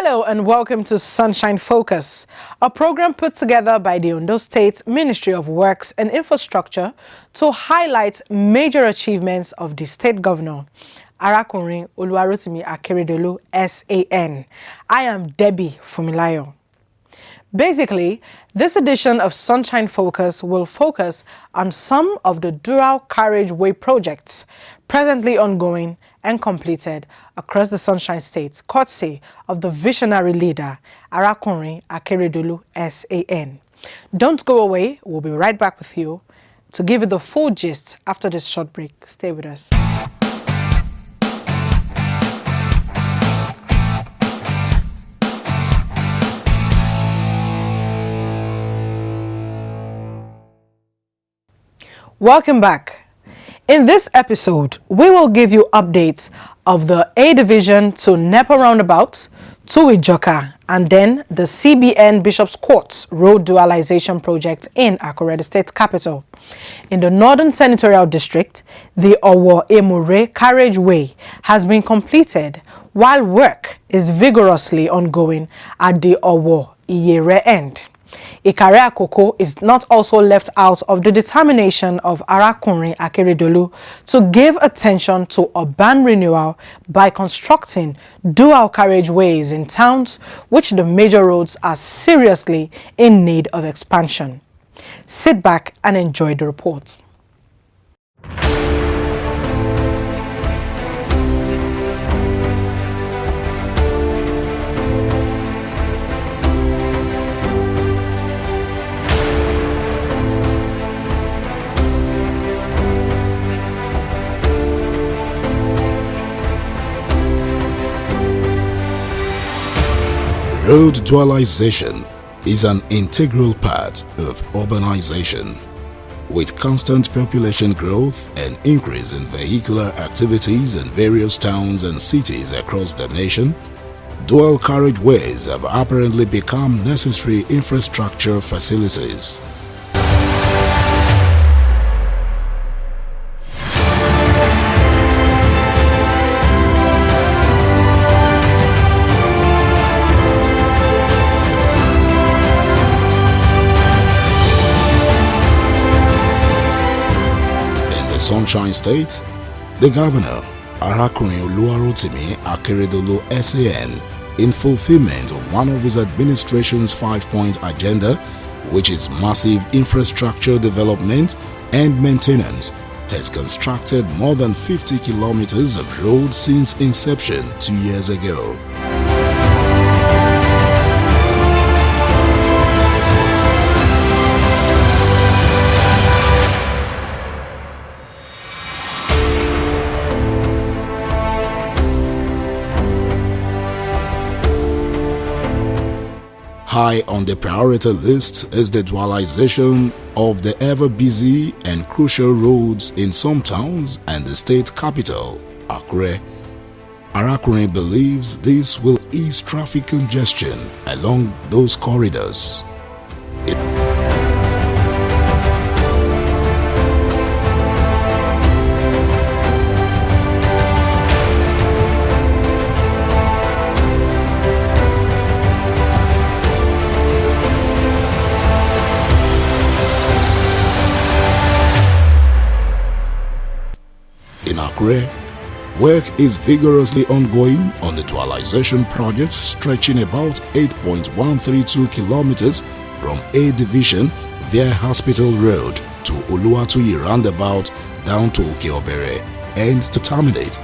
Hello and welcome to Sunshine Focus, a program put together by the Ondo State Ministry of Works and Infrastructure to highlight major achievements of the state governor, Akure Dualization, SAN. I am Debbie Fumilayo. Basically, this edition of Sunshine Focus will focus on some of the dual carriageway projects presently ongoing and completed across the Sunshine State, courtesy of the visionary leader, Akure Dualization, SAN. Don't go away, we'll be right back with you to give you the full gist after this short break. Stay with us. Welcome back. In this episode, we will give you updates of the A Division to Nepa Roundabout, to Ijoka, and then the CBN Bishop's Court Road Dualization project in Akure, the state capital. In the Northern Senatorial District, the Owo Carriageway has been completed, while work is vigorously ongoing at the Owo end. Akure is not also left out of the determination of Akure Dualization to give attention to urban renewal by constructing dual carriageways in towns which the major roads are seriously in need of expansion. Sit back and enjoy the report. Road dualization is an integral part of urbanization. With constant population growth and increase in vehicular activities in various towns and cities across the nation, dual carriageways have apparently become necessary infrastructure facilities. Sunshine State, the governor, Akure Dualization, SAN, in fulfillment of one of his administration's 5-point agenda, which is massive infrastructure development and maintenance, has constructed more than 50 kilometers of road since inception 2 years ago. High on the priority list is the dualization of the ever-busy and crucial roads in some towns and the state capital, Akure. Akure believes this will ease traffic congestion along those corridors. In Akure, work is vigorously ongoing on the dualization project stretching about 8.132 kilometers from A Division via Hospital Road to Oluwatoyi Roundabout down to Okeobere and to terminate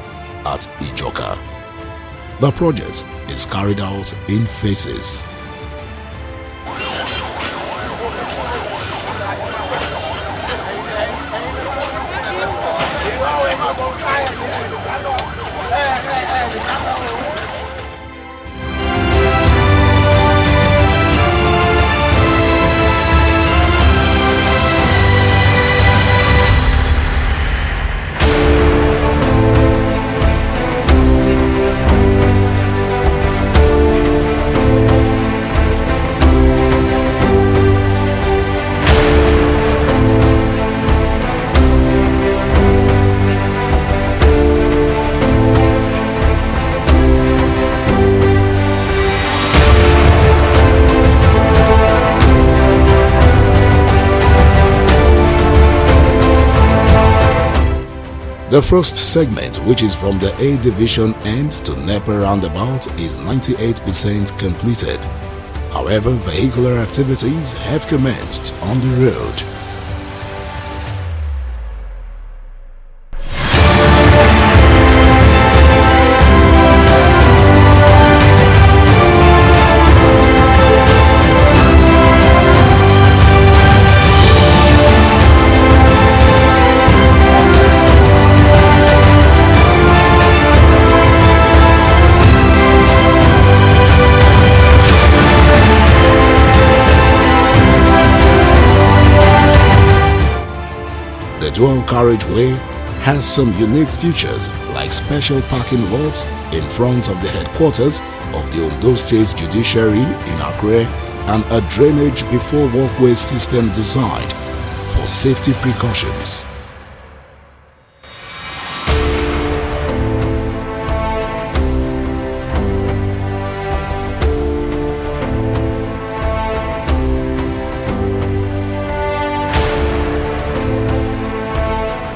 at Ijoka. The project is carried out in phases. The first segment, which is from the A Division end to NEPA roundabout, is 98% completed. However, vehicular activities have commenced on the road. The dual carriageway has some unique features like special parking lots in front of the headquarters of the Ondo State Judiciary in Akure and a drainage before walkway system designed for safety precautions.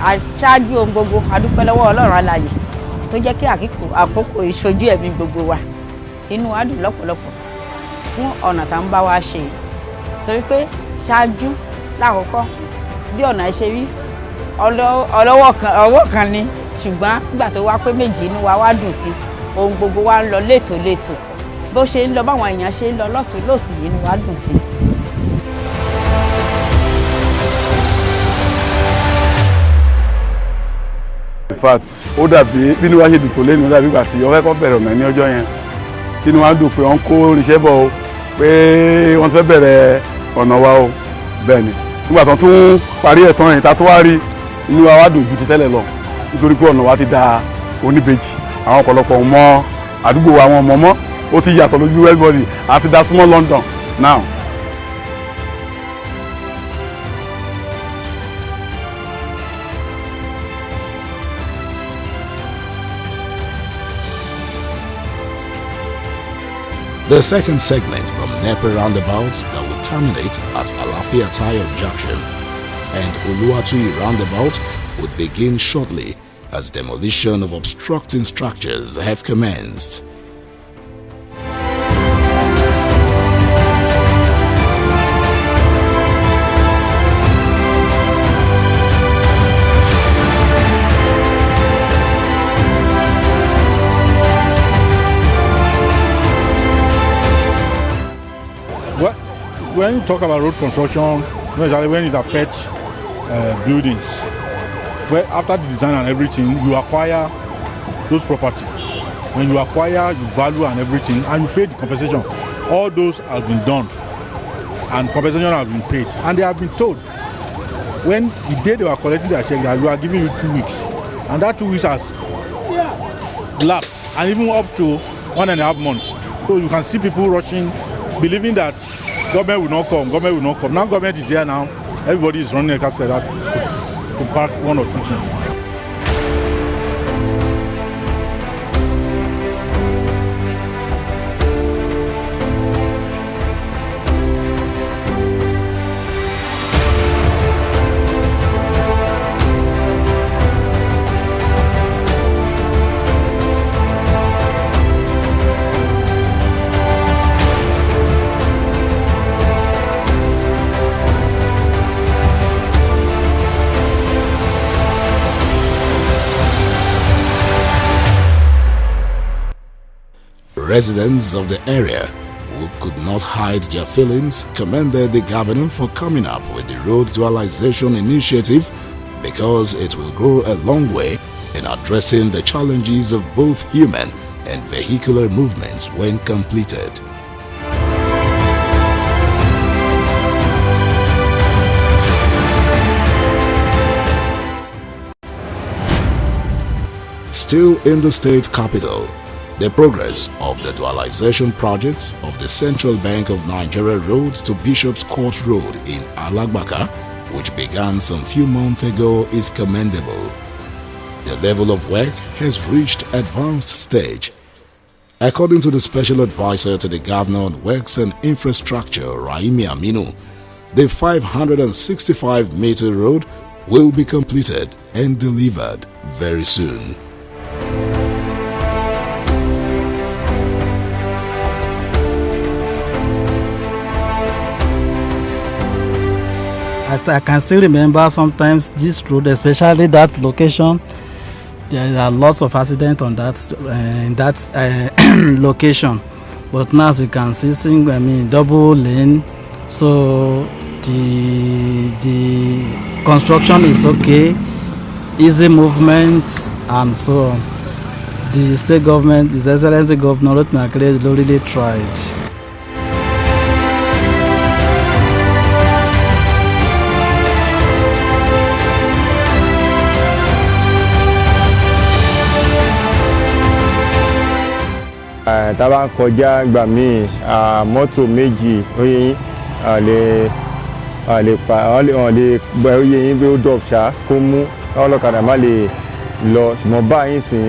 Aṣáájú ohun gbogbo adúpẹ́ lọ́wọ́ Ọlọ́run alààyè tó jẹ́ kí àkókò ìṣojú ẹ̀mí gbogbo wa inú wa dùn lọ́pọ̀lọpọ̀ fún ọ̀nà tá ń bá wa ṣe torí pé ṣáájú lákòókò bí ọ̀nà ṣe rí ọwọ́ kan ni ṣùgbọ́n nígbà tó wá pé méjì inú wa wá dùn sí ohun gbogbo wa ń lọ létòlétò bó ṣe ń lọ báwọn èèyàn ṣe ń lọ lọ́tùn lósì inú wa dùn sí. In fact, ó dàbí bínú wa ṣe dùn tó lẹ́nu dàbí ìgbà tí ọ̀rẹ́ kan bẹ̀rẹ̀ ọ̀nà ní ọjọ́ yẹn kínú wa dùn pé wọ́n kó irinṣẹ́ bọ̀ o pé wọ́n ti fẹ́ bẹ̀rẹ̀ ọ̀nà wa o bẹ́ẹ̀ ni nígbà tó tún parí ẹ̀ tán yẹn ta tó wá rí inú wa wá dùn ju ti tẹ́lẹ̀ lọ nítorí pé ọ̀nà wa ti da oníbejì àwọn ọ̀pọ̀lọpọ̀ mọ àdúgbò wa àwọn ọmọ mọ́ ó ti yàtọ̀ lójú everybody àti da small London now. The second segment from NEPA roundabout that will terminate at Alafia Tayo Junction and Oluwatui roundabout would begin shortly as demolition of obstructing structures have commenced. When you talk about road construction, especially when it affects buildings, after the design and everything, you acquire those property. When you acquire, you value and everything, and you pay the compensation. All those have been done, and compensation have been paid. And they have been told, when the day they were collecting their check, that we are giving you 2 weeks. And that 2 weeks has lapsed, and even up to 1.5 months. So you can see people rushing, believing that government will not come, government will not come. Now government is here now, everybody is running a casket to park 1 or 2 things. Residents of the area who could not hide their feelings commended the governor for coming up with the Road Dualization initiative because it will go a long way in addressing the challenges of both human and vehicular movements when completed. Still in the state capital, the progress of the dualization project of the Central Bank of Nigeria Road to Bishop's Court Road in Alagbaka, which began some few months ago, is commendable. The level of work has reached advanced stage. According to the Special Advisor to the Governor on Works and Infrastructure, Raimi Aminu, the 565-meter road will be completed and delivered very soon. I can still remember sometimes this road, especially that location. There are lots of accidents on that in that location. But now, as you can see, double lane. So the construction is okay, easy movement, and so on. The state government, His Excellency Governor Akure really tried. Tá bá ń kọjá gbà míì mọ́tò méjì lè gba oyè yín bí ó dọ̀ṣà kó mú káwọn ọlọ́kadà má lè lọ, ṣùgbọ́n báyìí sìn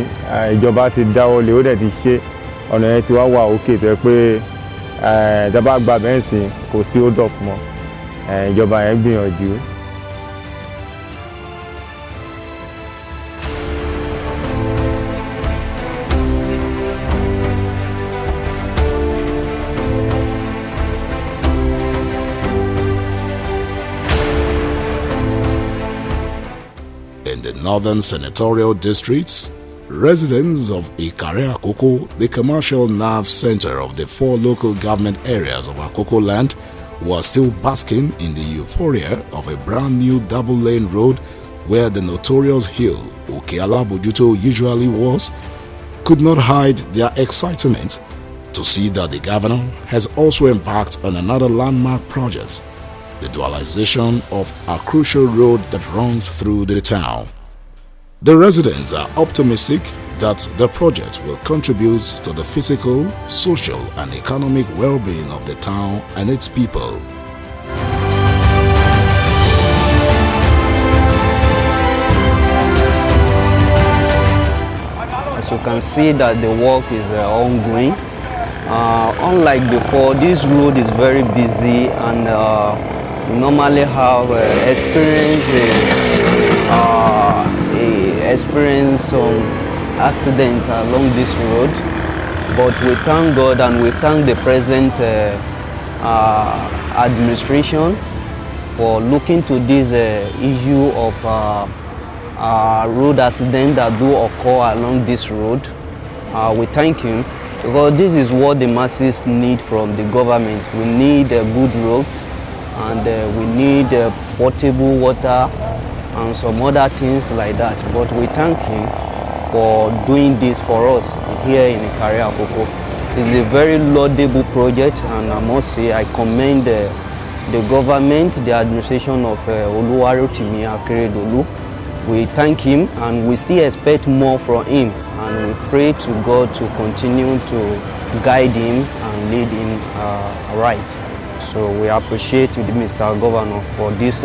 ìjọba ti dáwọ́ lé, ó dẹ̀ ti ṣe ọ̀nà yẹn ti wá wà òkè tó yẹ pé tá bá gba bẹ́ẹ̀ sìn kò sí ó dọ̀ mọ́, ìjọba yẹn gbìyànjú. In the northern senatorial districts, residents of Akure, the commercial nerve center of the 4 local government areas of Akoko land, were still basking in the euphoria of a brand new double-lane road where the notorious hill Okeala-Bojuto usually was, could not hide their excitement to see that the governor has also embarked on another landmark project, the dualization of a crucial road that runs through the town. The residents are optimistic that the project will contribute to the physical, social and economic well-being of the town and its people. As you can see that the work is ongoing. Unlike before, this road is very busy and we normally have experience some accident along this road, but we thank God and we thank the present administration for looking to this issue of road accident that do occur along this road. We thank him because this is what the masses need from the government. We need good roads and we need potable water and some other things like that. But we thank him for doing this for us here in Akure. It's a very laudable project, and I must say I commend the government, the administration of Akure Dolu. We thank him and we still expect more from him, and we pray to God to continue to guide him and lead him right. So we appreciate Mr. Governor for this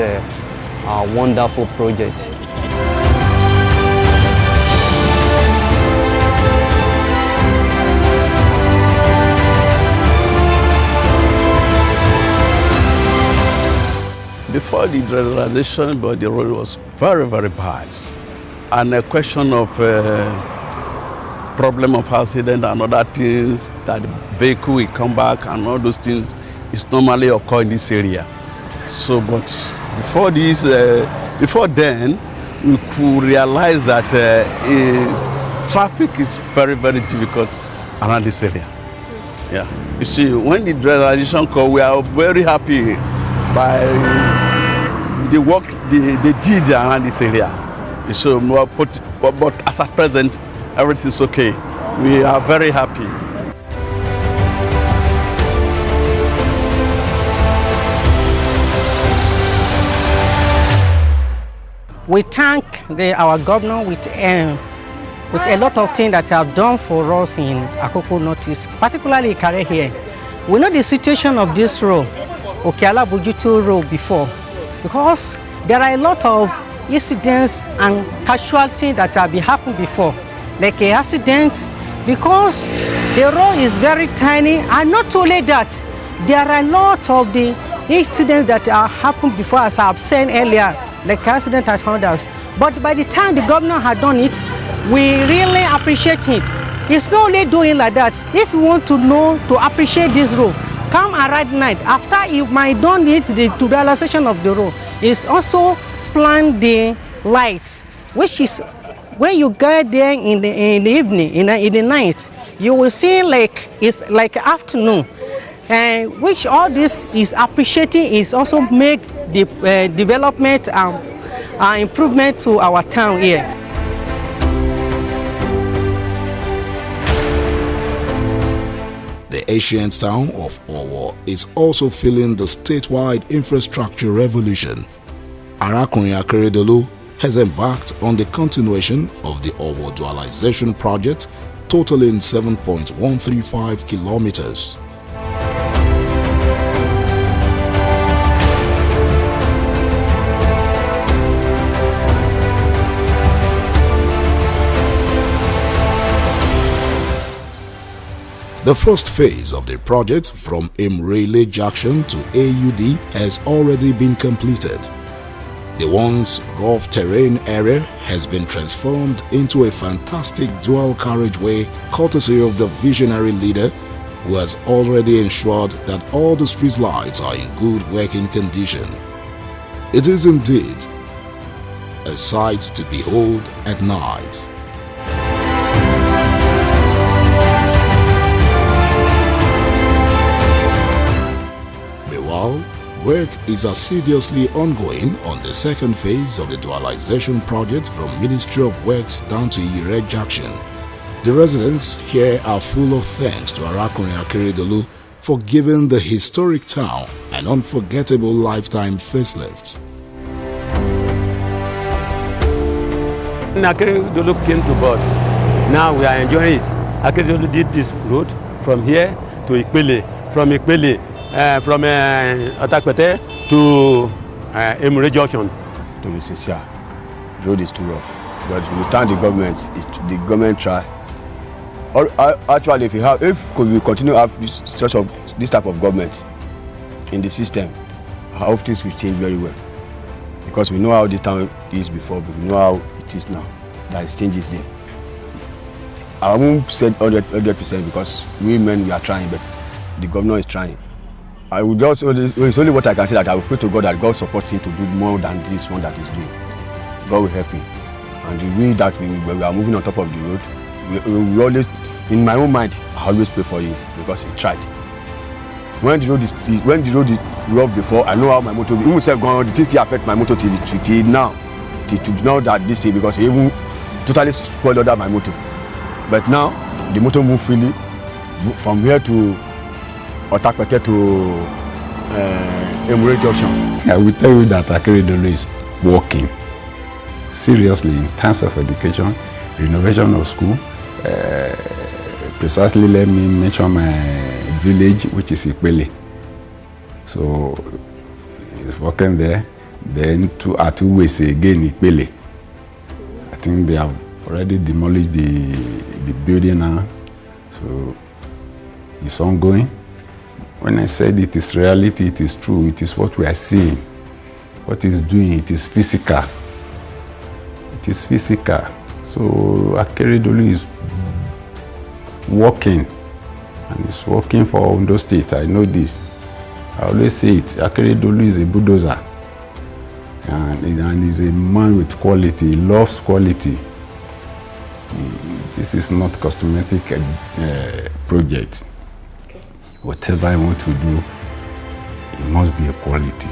wonderful project. Before the dualization, but the road was very, very bad. And a question of problem of accident and other things, that the vehicle will come back and all those things is normally occur in this area. So, but before this, before then, we could realize that traffic is very, very difficult around this area. Yeah, you see, when the dualization comes, we are very happy by the work they did around this area. So, but as at present, everything is okay. We are very happy. We thank our governor with a lot of things that have done for us in Akoko Northeast, particularly Akure here. We know the situation of this road, Okeala-Bojuto road before, because there are a lot of incidents and casualties that have happened before, like an accident, because the road is very tiny, and not only that, there are a lot of the incidents that have happened before, as I have said earlier, like accident and others. But by the time the governor had done it, we really appreciate it. It's not only doing like that. If you want to know, to appreciate this road, come around night. After you might done it, the dualization of the road, is also plan the lights, which is when you get there in the evening, in the night, you will see like it's like afternoon, and which all this is appreciating is also make the development and improvement to our town here. The ancient town of Owo is also feeling the statewide infrastructure revolution. Akure has embarked on the continuation of the Owo Dualization project, totaling 7.135 kilometers. The first phase of the project from Imrele Junction to AUD has already been completed. The once rough terrain area has been transformed into a fantastic dual carriageway courtesy of the visionary leader who has already ensured that all the street lights are in good working condition. It is indeed a sight to behold at night. Meanwhile, work is assiduously ongoing on the second phase of the dualization project from Ministry of Works down to Ire Junction. The residents here are full of thanks to Akure for giving the historic town an unforgettable lifetime facelift. Akure came to board. Now we are enjoying it. Akure did this road from here to Ikpele, from Ikpele, from Otakpete to Imrele Junction. To be sincere, the road is too rough. But we thank the government. The government try. Actually, if we continue to have this type of government in the system, I hope this will change very well. Because we know how this town is before, but we know how it is now. There is changes there. I won't say 100% because we men, we are trying, but the governor is trying. I will just, it's only what I can say, that I will pray to God that God supports him to do more than this one that he's doing. God will help him. And the way that we are moving on top of the road, we always, in my own mind, I always pray for him because he tried. When the road is rough before, I know how my motor, even say the things still affect my motor till now. Till now that this thing, because he even totally spoiled under my motor. But now, the motor move freely from here to Otakpete to Imrele Junction. I will tell you that Akure is working seriously in terms of education, renovation of school. Precisely, let me mention my village, which is Ikpele. So it's working there. Then two ways again Ikpele. I think they have already demolished the building now. So it's ongoing. When I said it is reality, it is true. It is what we are seeing. What it's doing, it is physical. It is physical. So Akure is working, and it's working for Ondo State. I know this. I always say it. Akure is a bulldozer, and he's a man with quality. He loves quality. This is not cosmetic project. Whatever I want to do, it must be a quality.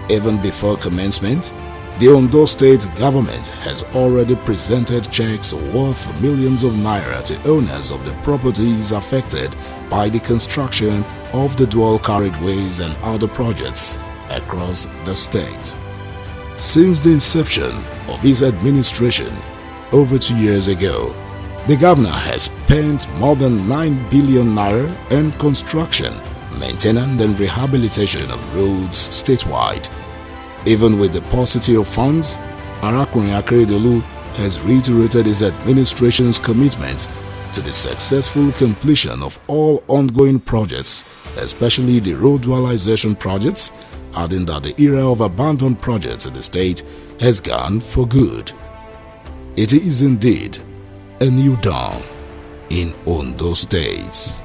Even before commencement, the Ondo State government has already presented checks worth millions of naira to owners of the properties affected by the construction of the dual carriageways and other projects across the state. Since the inception of his administration over 2 years ago, the governor has spent more than 9 billion naira in construction, maintenance and rehabilitation of roads statewide. Even with the paucity of funds, Akure has reiterated his administration's commitment to the successful completion of all ongoing projects, especially the road dualization projects, adding that the era of abandoned projects in the state has gone for good. It is indeed a new dawn in Ondo State.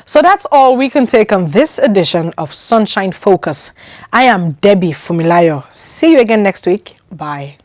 So that's all we can take on this edition of Sunshine Focus. I am Debbie Fumilayo. See you again next week. Bye.